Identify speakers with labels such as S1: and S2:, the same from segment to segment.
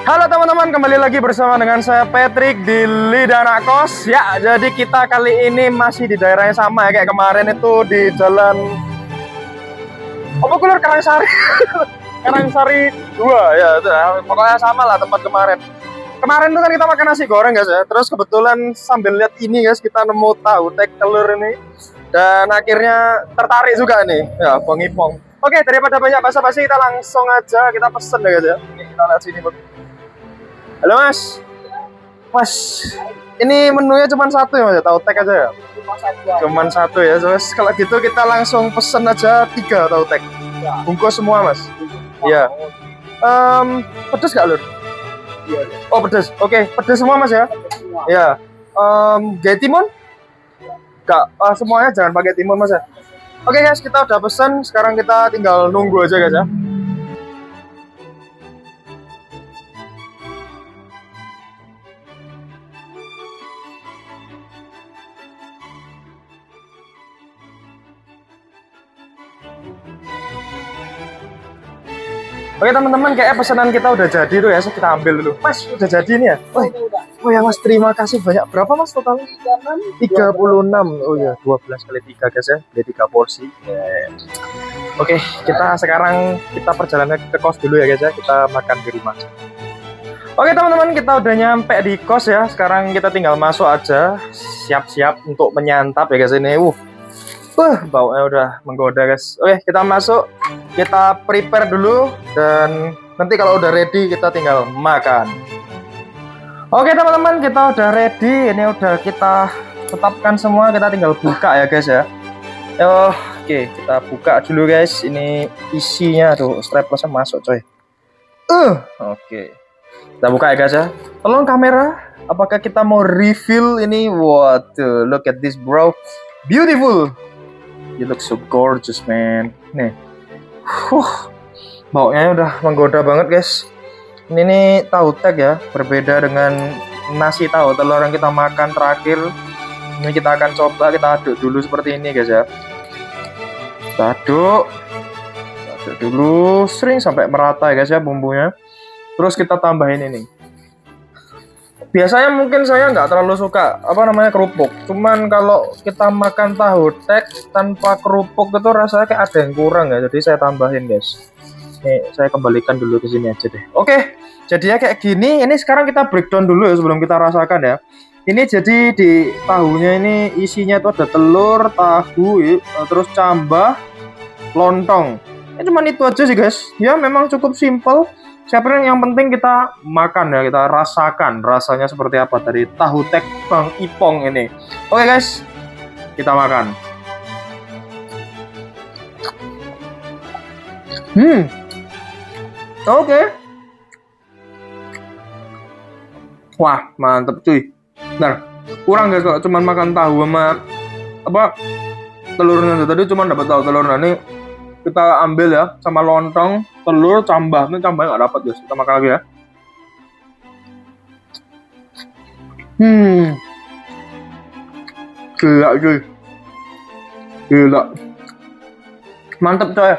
S1: Halo teman-teman, kembali lagi bersama dengan saya Patrick di Lidah Anak Kos. Ya, jadi kita kali ini masih di daerah yang sama ya, kayak kemarin itu di jalan apa keluar Karangsari. Karangsari 2 ya, itu ya. Pokoknya sama lah tempat kemarin. Kemarin tuh kan kita makan nasi goreng guys ya. Terus kebetulan sambil lihat ini guys, kita nemu tahu tek telur ini. Dan akhirnya tertarik juga nih, ya Bang Ipong. Oke, daripada banyak basa-basi kita langsung aja kita pesen ya guys ya. Oke, kita lihat sini Bang. Halo Mas. Mas, ini menunya cuma satu ya Mas? Tahu tek aja ya? Cuman satu ya. Terus kalau gitu kita langsung pesen aja 3 tahu tek. Bungkus semua Mas. Iya. Pedes gak Lur? Iya. Oh pedes. Oke, pedes semua Mas ya? Iya. Gak timun? Gak, semuanya jangan pakai timun Mas ya. Oke guys, kita udah pesen. Sekarang kita tinggal nunggu aja guys ya. Oke teman-teman, kayak pesanan kita udah jadi tuh ya, kita ambil dulu. Mas, udah jadi nih ya? Oh ya Mas, terima kasih banyak. Berapa Mas total? 36. Oh ya, 12 kali 3 guys ya, beli 3 porsi. Yeah. Oke, kita sekarang perjalanan ke kos dulu ya guys ya, kita makan di rumah. Oke teman-teman, kita udah nyampe di kos ya. Sekarang kita tinggal masuk aja, siap-siap untuk menyantap ya guys ini. Baunya udah menggoda guys. Oke, kita masuk, kita prepare dulu, dan nanti kalau udah ready kita tinggal makan. Oke teman-teman, kita udah ready. Ini udah kita tetapkan semua, kita tinggal buka ya guys ya. Oke, kita buka dulu guys. Ini isinya tuh, straplessnya masuk coy. Oke, kita buka ya guys ya. Tolong kamera, apakah kita mau reveal ini? Waduh, look at this bro, beautiful. You look so gorgeous man. Nih, baunya udah menggoda banget guys. Ini nih tahu tek ya, berbeda dengan nasi tahu telur yang kita makan terakhir. Ini kita akan coba, kita aduk dulu seperti ini guys ya. Kita aduk dulu, sering sampai merata ya guys ya bumbunya. Terus kita tambahin ini. Biasanya mungkin saya nggak terlalu suka kerupuk. Cuman kalau kita makan tahu tek tanpa kerupuk itu rasanya kayak ada yang kurang ya. Jadi saya tambahin guys. Nih, saya kembalikan dulu ke sini aja deh. Oke, jadinya kayak gini. Ini sekarang kita breakdown dulu ya sebelum kita rasakan ya. Ini jadi di tahunya ini isinya tuh ada telur, tahu, terus cambah, lontong. Cuman itu aja sih guys. Ya memang cukup simple. Siapa yang penting kita makan ya, kita rasakan rasanya seperti apa dari tahu tek Bang Ipong ini. Oke guys, kita makan. Oke. Wah, mantep cuy. Nah, kurang guys kalau cuma makan tahu sama telurnya tadi, cuma dapat tahu telurnya. Ini kita ambil ya sama lontong, telur, cambah. Ini cambahnya nggak dapat guys, kita makan lagi ya. Gila cuy, gila, mantep coy.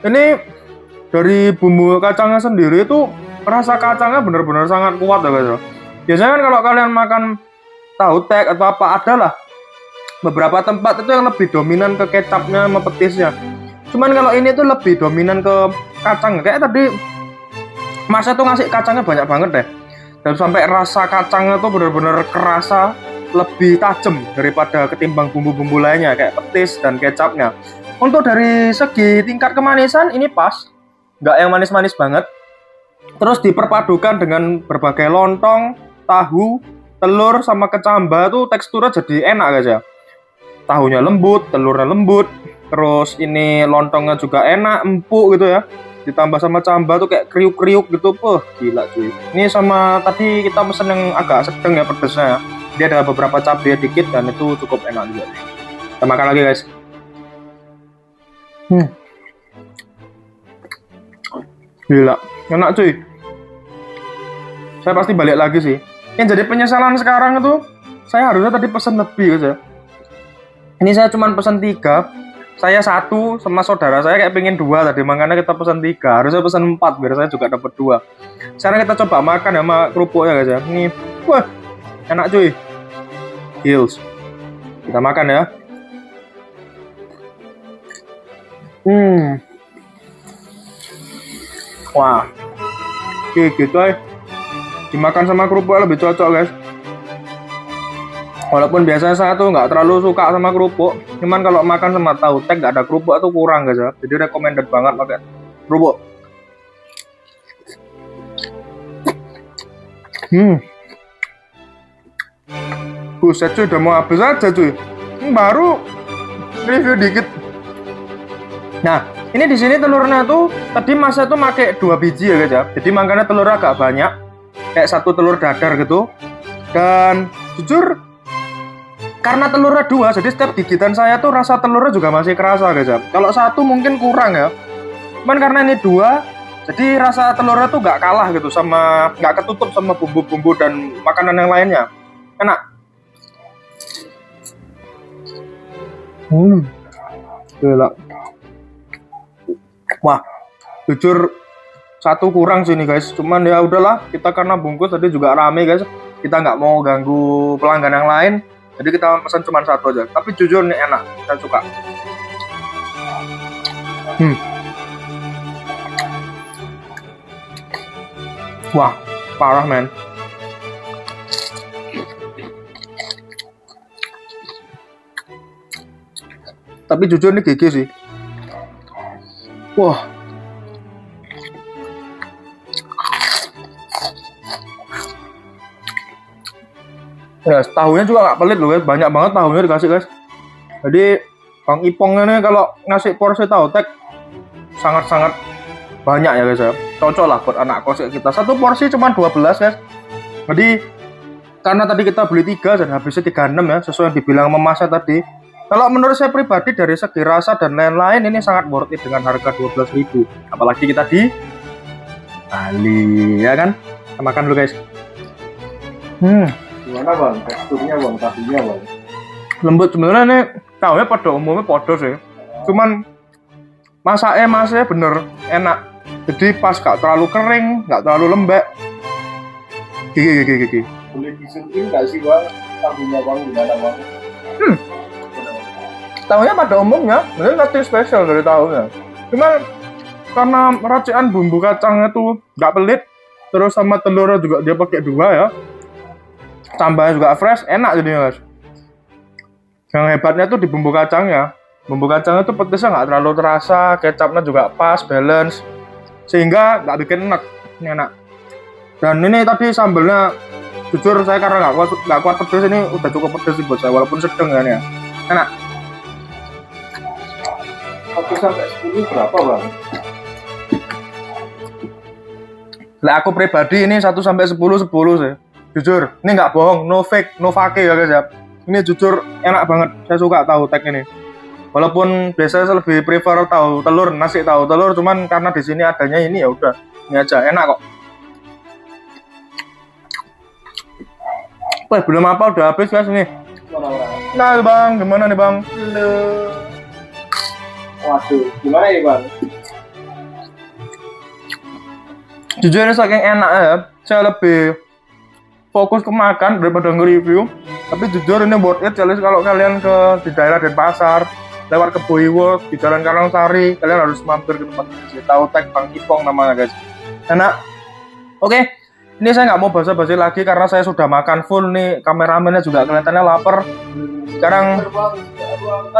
S1: Ini dari bumbu kacangnya sendiri itu rasa kacangnya benar-benar sangat kuat ya guys. Biasanya kan kalau kalian makan tahu tek atau apa, adalah beberapa tempat itu yang lebih dominan ke kecapnya sama petisnya. Cuman kalau ini tuh lebih dominan ke kacang. Kayak tadi Masnya tuh ngasih kacangnya banyak banget deh. Dan sampai rasa kacangnya tuh bener-bener kerasa lebih tajam daripada ketimbang bumbu-bumbu lainnya kayak petis dan kecapnya. Untuk dari segi tingkat kemanisan ini pas, nggak yang manis-manis banget. Terus diperpadukan dengan berbagai lontong, tahu, telur sama kecambah tuh teksturnya jadi enak guys ya. Tahunya lembut, telurnya lembut. Terus ini lontongnya juga enak, empuk gitu ya. Ditambah sama cambah tuh kayak kriuk-kriuk gitu. Gila cuy. Ini sama tadi kita pesen yang agak sedang ya pedesnya ya. Dia ada beberapa cabai dikit dan itu cukup enak juga. Kita makan lagi guys. Gila, enak cuy. Saya pasti balik lagi sih. Yang jadi penyesalan sekarang itu, saya harusnya tadi pesen lebih guys ya. Ini saya cuma pesen 3. saya satu sama saudara saya kayak pengen dua tadi, makanya kita pesan 3. Harusnya pesan 4 biar saya juga dapat 2. Sekarang kita coba makan sama kerupuknya guys ya. Ini, wah, enak cuy. Gils. Kita makan ya. Wah. Oke, gitu ya. Dimakan sama kerupuk lebih cocok guys. Walaupun biasanya saya tuh nggak terlalu suka sama kerupuk, cuman kalau makan sama tahu tek nggak ada kerupuk tuh kurang guys ya. Jadi recommended banget pakai kerupuk. Buset cuy, udah mau habis aja cuy. Ini baru review dikit. Nah, ini di sini telurnya tuh tadi masnya tuh pakai 2 biji ya guys ya. Jadi makanya telurnya agak banyak, kayak 1 telur dadar gitu. Dan jujur karena telurnya 2, jadi setiap gigitan saya tuh rasa telurnya juga masih kerasa guys ya. Kalau 1 mungkin kurang ya. Cuman karena ini 2, jadi rasa telurnya tuh nggak kalah gitu sama, nggak ketutup sama bumbu-bumbu dan makanan yang lainnya. Enak. Gila. Wah, jujur 1 kurang sini guys. Cuman ya udahlah, kita karena bungkus tadi juga rame guys. Kita nggak mau ganggu pelanggan yang lain. Jadi kita pesan cuma 1 aja. Tapi jujur nih enak, saya suka. Wah, parah men. Tapi jujur nih gigi sih. Wah. Ya, tahunya juga nggak pelit loh guys, banyak banget tahunya dikasih guys. Jadi Bang Ipong ini kalau ngasih porsi tahu tek sangat-sangat banyak ya guys ya. Cocok lah buat anak kos kita. 1 porsi cuma 12 guys. Jadi karena tadi kita beli 3 dan habisnya 36 ya, sesuai yang dibilang memasnya tadi. Kalau menurut saya pribadi dari segi rasa dan lain-lain ini sangat worth it dengan harga 12.000. Apalagi kita di Bali ya kan. Kita makan dulu guys.
S2: Gimana bang? Teksturnya bang, tahunya bang?
S1: Lembut sebenarnya nih, tahunya pada umumnya podo sih. Cuman masaknya bener enak. Jadi pas gak terlalu kering, gak terlalu lembek. Gigi.
S2: Boleh disuruhin nggak sih bang? Tahunya bang gimana bang?
S1: Tahunya pada umumnya, bener nothing spesial dari tahunya. Cuman karena racikan bumbu kacangnya tuh gak pelit, terus sama telurnya juga dia pakai 2 ya. Tambahnya juga fresh, enak jadinya guys. Yang hebatnya tuh di bumbu kacangnya. Bumbu kacangnya tuh pedesnya nggak terlalu terasa, kecapnya juga pas, balance, sehingga nggak bikin enak. Ini enak. Dan ini tadi sambelnya, jujur saya karena nggak kuat pedes ini udah cukup pedes sih buat saya, walaupun sedang kan ya. Enak.
S2: 1 sampai 10 berapa bang?
S1: Lah aku pribadi ini 1 sampai 10 sih. Jujur, ini nggak bohong, no fake, no fake ya guys ya. Ini jujur enak banget, saya suka tahu tek ini. Walaupun biasanya saya lebih prefer tahu telur, nasi tahu telur, cuman karena di sini adanya ini ya udah, ini aja enak kok. Wah, belum apa udah habis guys ini. Nah bang, gimana nih bang?
S2: Halo. Waduh, gimana ya bang?
S1: Jujur ini saking enak ya, saya lebih fokus ke makan daripada nge-review. Tapi jujur ini worth it kali kalau kalian di daerah Denpasar, lewat ke Boywo di Jalan Karangsari, kalian harus mampir ke tempat ini. Tahu tek Bang Ipong namanya guys. Enak. Oke, ini saya nggak mau basa-basi lagi karena saya sudah makan full nih. Kameramennya juga kelihatannya lapar. Sekarang,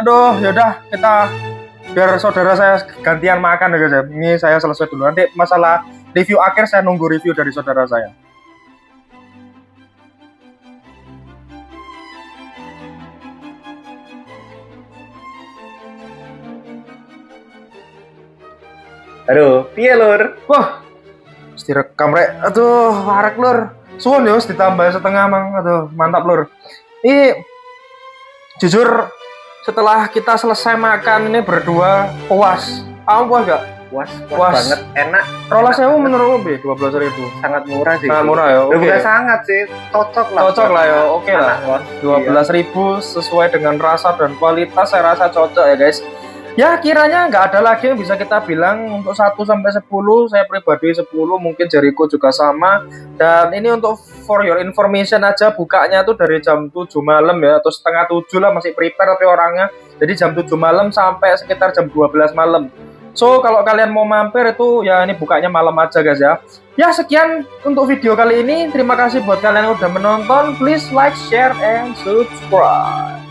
S1: aduh, yaudah kita biar saudara saya gantian makan ya guys ya. Ini saya selesai dulu. Nanti masalah review akhir saya nunggu review dari saudara saya.
S2: Aduh, piye lur?
S1: Wah, mesti direkam rek. Aduh, warak lur. Suwun ya, ditambah setengah mang. Aduh, mantap lur. Ini jujur setelah kita selesai makan ini berdua puas. Kamu puas gak?
S2: Puas
S1: Puas.
S2: banget, enak.
S1: Rola sewu menurut lebih 12.000.
S2: Sangat murah sih.
S1: Sangat murah ya. Oke.
S2: Bukan sangat sih, cocok lah.
S1: Cocok lah ya. Oke lah.
S2: Anak kos.
S1: 12.000 sesuai dengan rasa dan kualitas saya rasa cocok ya guys. Ya kiranya nggak ada lagi yang bisa kita bilang untuk 1 sampai 10. Saya pribadi 10, mungkin Jericho juga sama. Dan ini untuk for your information aja, bukanya tuh dari jam 7 malam ya, atau setengah 7 lah, masih prepare tapi orangnya. Jadi jam 7 malam sampai sekitar jam 12 malam. So kalau kalian mau mampir itu ya ini bukanya malam aja guys ya. Ya sekian untuk video kali ini. Terima kasih buat kalian yang udah menonton. Please like, share, and subscribe.